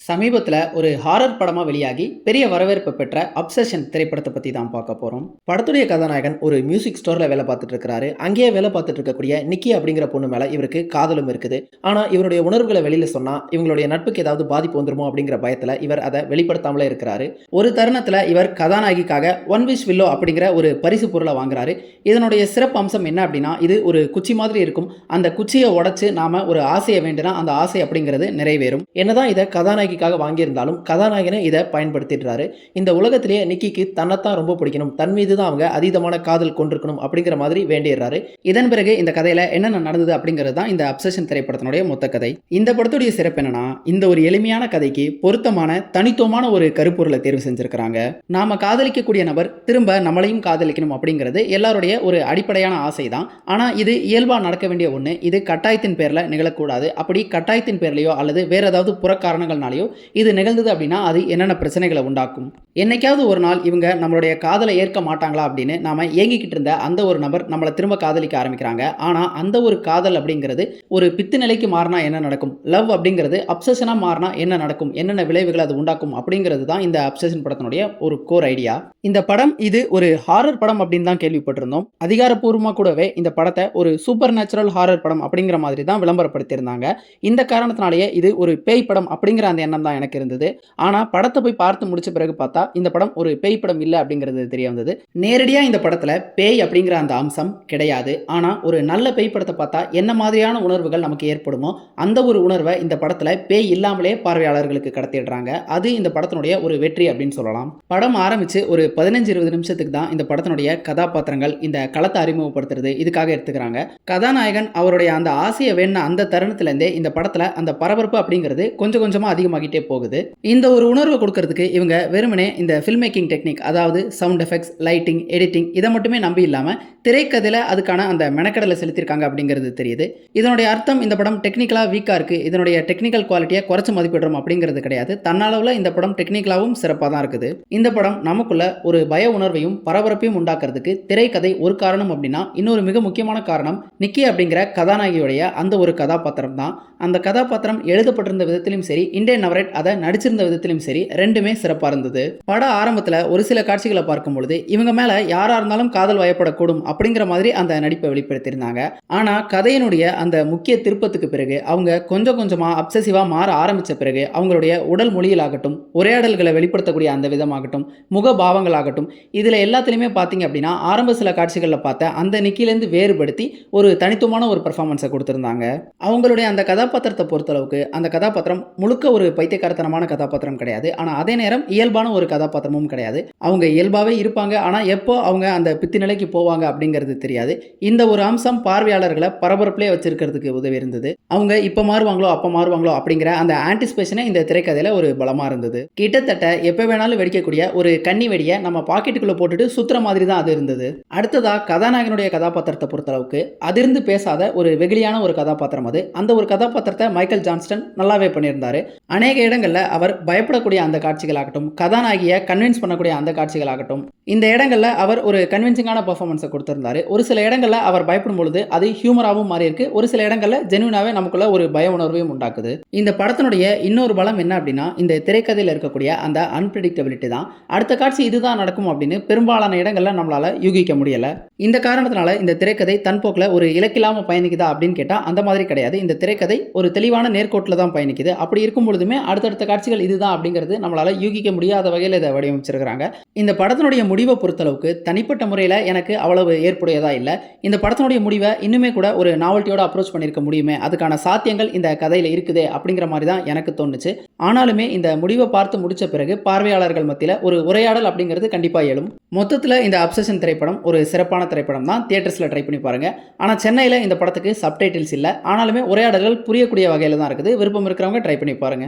சமீபத்துல ஒரு ஹாரர் படமா வெளியாகி பெரிய வரவேற்பு பெற்ற அப்சஷன் திரைப்படத்தை பத்தி தான் பார்க்க போறோம். படத்துடைய கதாநாயகன் ஒரு மியூசிக் ஸ்டோர்ல வேலை பார்த்துட்டு இருக்காரு. அங்கேயே வேலை பார்த்துட்டு இருக்கக்கூடிய நிக்கி அப்படிங்கிற பொண்ணு மேல இவருக்கு காதலும் இருக்குது. ஆனா இவருடைய உணர்வுகளை வெளியில சொன்னா இவங்களுடைய நட்புக்கு ஏதாவது பாதிப்பு வந்துருமோ அப்படிங்கிற பயத்துல இவர் அதை வெளிப்படுத்தாமலே இருக்கிறாரு. ஒரு தருணத்துல இவர் கதாநாயகிக்காக ஒன் விஷ் வில்லோ அப்படிங்கிற ஒரு பரிசு பொருளை வாங்குறாரு. இதனுடைய சிறப்பு அம்சம் என்ன அப்படின்னா, இது ஒரு குச்சி மாதிரி இருக்கும். அந்த குச்சியை உடைச்சு நாம ஒரு ஆசையை வேண்டினா அந்த ஆசை அப்படிங்கிறது நிறைவேறும். என்னதான் இதை கதாநாயகிக்காக வாங்கியிருந்தாலும் கதாநாயகனே இதை பயன்படுத்திடுறாரு. இந்த உலகத்திலேயே நிக்கிக்கு தன்னைத்தான் ரொம்ப பிடிக்கணும், தன் மீது தான் அவங்க அதீதமான காதல் கொண்டிருக்கணும் அப்படிங்கிற மாதிரி வேண்டிடுறாரு. இதன் பிறகு இந்த கதையில என்னென்ன நடந்தது அப்படிங்கிறது தான் இந்த அப்சஷன் திரைப்படத்தினுடைய மொத்த கதை. இந்த படத்துடைய சிறப்பு என்னன்னா, இந்த ஒரு எளிமையான கதைக்கு பொருத்தமான தனித்துவமான ஒரு கருப்பொருளை தேர்வு செஞ்சிருக்கிறாங்க. நாம காதலிக்கக்கூடிய நபர் திரும்ப நம்மளையும் காதலிக்கணும் அப்படிங்கிறது எல்லாருடைய ஒரு அடிப்படையான ஆசை தான். ஆனா இது இயல்பா நடக்க வேண்டிய ஒண்ணு. இது கட்டாயத்தின் பேர்ல நிகழக்கூடாது. அப்படி கட்டாயத்தின் பேர்லயோ அல்லது வேற ஏதாவது புறக்காரணங்கள்னாலயோ இது நிகழ்ந்தது அப்படின்னா அது என்னென்ன பிரச்சனைகளை உண்டாக்கும். என்னைக்காவது ஒரு நாள் இவங்க நம்மளுடைய காதலை ஏற்க மாட்டாங்களா அப்படின்னு நாம ஏங்கிக்கிட்டு இருந்த அந்த ஒரு நபர் நம்மளை திரும்ப காதலிக்க ஆரம்பிக்கிறாங்க. ஆனா அந்த ஒரு காதல் அப்படிங்கிறது ஒரு பித்து நிலைக்கு மாறினா என்ன நடக்கும், லவ் அப்படிங்கிறது அப்சஷனா மாறினா என்ன நடக்கும், என்னென்ன விளைவுகள் அது உண்டாக்கும் அப்படிங்கிறது தான் இந்த அப்சஷன் படத்தினுடைய ஒரு கோர் ஐடியா. இந்த படம் இது ஒரு ஹாரர் படம் அப்படின்னு தான் கேள்விப்பட்டிருந்தோம். அதிகாரப்பூர்வமாக கூடவே இந்த படத்தை ஒரு சூப்பர் நேச்சுரல் ஹாரர் படம் அப்படிங்கிற மாதிரி தான் விளம்பரப்படுத்தியிருந்தாங்க. இந்த காரணத்தினாலேயே இது ஒரு பேய் படம் அப்படிங்கிற அந்த எண்ணம் தான் எனக்கு இருந்தது. ஆனா படத்தை போய் பார்த்து முடிச்ச பிறகு பார்த்தா இந்த படம் ஒரு பேய் படம் இல்லை அப்படிங்கிறது தெரிய வந்தது. நேரடியா இந்த படத்துல பேய் அப்படிங்கிற அந்த அம்சம் கிடையாது. ஆனா ஒரு நல்ல பேய் படத்தை பார்த்தா என்ன மாதிரியான உணர்வுகள் நமக்கு ஏற்படுமோ அந்த ஒரு உணர்வை இந்த படத்துல பேய் இல்லாமலே பார்வையாளர்களுக்கு கடத்திடுறாங்க. அது இந்த படத்தினுடைய ஒரு வெற்றி அப்படின்னு சொல்லலாம். படம் ஆரம்பிச்சு ஒரு 15-20 நிமிஷத்துக்கு தான் இந்த படத்தினுடைய கதாபாத்திரங்கள் இந்த களத்தை அறிமுகப்படுத்துறது இதுக்காக எடுத்துக்கிறாங்க. கதாநாயகன் அவருடைய அந்த ஆசையை வேணா அந்த தருணத்துல இருந்தே இந்த படத்துல அந்த பரபரப்பு அப்படிங்கிறது கொஞ்சம் கொஞ்சமா அதிகமாகிட்டே போகுது. இந்த ஒரு உணர்வை கொடுக்கறதுக்கு இவங்க வெறுமனே இந்த ஃபில்ம் மேக்கிங் டெக்னிக், அதாவது சவுண்ட் எஃபெக்ட்ஸ், லைட்டிங், எடிட்டிங் இதை மட்டுமே நம்பி இல்லாம திரைக்கதையில அதுக்கான அந்த மெனக்கடலை செலுத்தியிருக்காங்க அப்படிங்கிறது தெரியுது. இதனுடைய அர்த்தம் இந்த படம் டெக்னிக்கலா வீக்கா இருக்கு, இதனுடைய டெக்னிக்கல் குவாலிட்டியை குறைச்சு மதிப்பிடுறோம் அப்படிங்கிறது கிடையாது. தன்னாளவுல இந்த படம் டெக்னிக்கலாவும் சிறப்பாக தான் இருக்குது. இந்த படம் நமக்குள்ள ஒரு பய உணர்வையும் பரபரப்பையும் உண்டாக்குறதுக்கு திரைக்கதை ஒரு காரணம் அப்படின்னா, இன்னொரு மிக முக்கியமான காரணம் நிக்கி அப்படிங்கிற கதாநாயகியுடைய அந்த ஒரு கதாபாத்திரம் தான். அந்த கதாபாத்திரம் எழுதப்பட்டிருந்த விதத்திலும் சரி, இந்தியன் நவரேட் அதை நடிச்சிருந்த விதத்திலும் சரி, ரெண்டுமே சிறப்பாக இருந்தது. பட ஆரம்பத்தில் ஒரு சில காட்சிகளை பார்க்கும் பொழுது இவங்க மேல யாரா இருந்தாலும் காதல் வயப்படக்கூடும் அப்படிங்கிற மாதிரி அந்த நடிப்பை வெளிப்படுத்தியிருந்தாங்க. ஆனா கதையினுடைய அந்த முக்கிய திருப்பத்துக்கு பிறகு அவங்க கொஞ்சம் கொஞ்சமா அப்சசிவா மாற ஆரம்பிச்ச பிறகு அவங்களுடைய உடல் மொழியிலாகட்டும், உரையாடல்களை வெளிப்படுத்தக்கூடிய அந்த விதமாகட்டும், முக பாவங்களாகட்டும், இதுல எல்லாத்திலுமே பார்த்தீங்க அப்படின்னா ஆரம்ப சில காட்சிகளில் பார்த்த அந்த நிக்கிலேருந்து வேறுபடுத்தி ஒரு தனித்துவமான ஒரு பெர்ஃபார்மன்ஸை கொடுத்திருந்தாங்க. அவங்களுடைய அந்த கதாபாத்திரத்தை பொறுத்தளவுக்கு அந்த கதாபாத்திரம் முழுக்க ஒரு பைத்தியக்காரத்தனமான கதாபாத்திரம் கிடையாது. ஆனா அதே நேரம் இயல்பான ஒரு கதாபாத்திரமும் கிடையாது. அவங்க இயல்பாவே இருப்பாங்க. ஆனா எப்போ அவங்க அந்த பித்து நிலைக்கு போவாங்க அப்படிங்கிறது தெரியாது. இந்த ஒரு அம்சம் பார்வையாளர்களை பரபரப்பிலே வச்சிருக்கிறதுக்கு உதவி இருந்தது. அவங்க இப்ப மாறுவாங்களோ அப்ப மாறுவாங்களோ அப்படிங்கிற அந்த ஆன்டிசிபேஷனே இந்த திரைக்கதையில ஒரு பலமா இருந்தது. கிட்டத்தட்ட எப்ப வேணாலும் வெடிக்கக்கூடிய ஒரு கன்னி வெடியை நம்ம பாக்கெட்டுக்குள்ள போட்டுட்டு சுத்துற மாதிரி தான் அது இருந்தது. அடுத்ததா கதாநாயகனுடைய கதாபாத்திரத்தை பொறுத்தளவுக்கு அதிர்ந்து பேசாத ஒரு வெகுளியான ஒரு கதாபாத்திரம் அது. அந்த ஒரு கதாபாத்திரத்தை மைக்கேல் ஜான்ஸ்டன் நல்லாவே பண்ணியிருந்தாரு. அநேக இடங்கள்ல அவர் பயப்படக்கூடிய அந்த காட்சிகளாகட்டும், கதாநாயகியை கன்வின்ஸ் பண்ணக்கூடிய அந்த காட்சிகளாகட்டும், இந்த இடங்கள்ல அவர் ஒரு கன்வின்சிங்கான பெர்ஃபார்மன்ஸை கொடுத்திருந்தாரு. ஒரு சில இடங்கள்ல அவர் பயப்படும் பொழுது அது ஹியூமராகவும் மாறி இருக்கு. ஒரு சில இடங்கள்ல ஜெனுவினாவே நமக்குள்ள ஒரு பய உணர்வையும் உண்டாக்குது. இந்த படத்தினுடைய இன்னொரு பலம் என்ன அப்படின்னா, இந்த திரைக்கதையில் இருக்கக்கூடிய அந்த அன்பிரடிக்டபிலிட்டி தான். அடுத்த காட்சி இதுதான் நடக்கும் அப்படின்னு பெரும்பாலான இடங்கள்ல நம்மளால யூகிக்க முடியல. இந்த காரணத்தினால இந்த திரைக்கதை தன் போக்கில் ஒரு இலக்கில்லாம பயணிக்குதா அப்படின்னு கேட்டா அந்த மாதிரி கிடையாது. இந்த திரைக்கதை ஒரு தெளிவான நேர்கோட்டில் தான் பயணிக்குது. அப்படி இருக்கும் பொழுதுமே அடுத்தடுத்த காட்சிகள் இதுதான் அப்படிங்கிறது நம்மளால யூகிக்க முடியாத வகையில் இதை வடிவமைச்சிருக்கிறாங்க. இந்த படத்தினுடைய முடிவை பொறுத்தளவுக்கு தனிப்பட்ட முறையில் எனக்கு அவ்வளவு ஏற்புடையதா இல்லை. இந்த படத்தினுடைய முடிவை இன்னுமே கூட ஒரு நாவல்ட்டியோட அப்ரோச் பண்ணியிருக்க முடியுமே, அதுக்கான சாத்தியங்கள் இந்த கதையில் இருக்குதே அப்படிங்கிற மாதிரி தான் எனக்கு தோணுச்சு. ஆனாலுமே இந்த முடிவை பார்த்து முடிச்ச பிறகு பார்வையாளர்கள் மத்தியில் ஒரு உரையாடல் அப்படிங்கிறது கண்டிப்பாக எழும். மொத்தத்தில் இந்த அப்சஷன் திரைப்படம் ஒரு சிறப்பான திரைப்படம் தான். தியேட்டர்ஸில் ட்ரை பண்ணி பாருங்க. ஆனால் சென்னையில் இந்த படத்துக்கு சப்டைட்டில்ஸ் இல்லை. ஆனாலுமே உரையாடல்கள் புரியக்கூடிய வகையில் தான் இருக்குது. விருப்பம் இருக்கிறவங்க ட்ரை பண்ணி பாருங்க.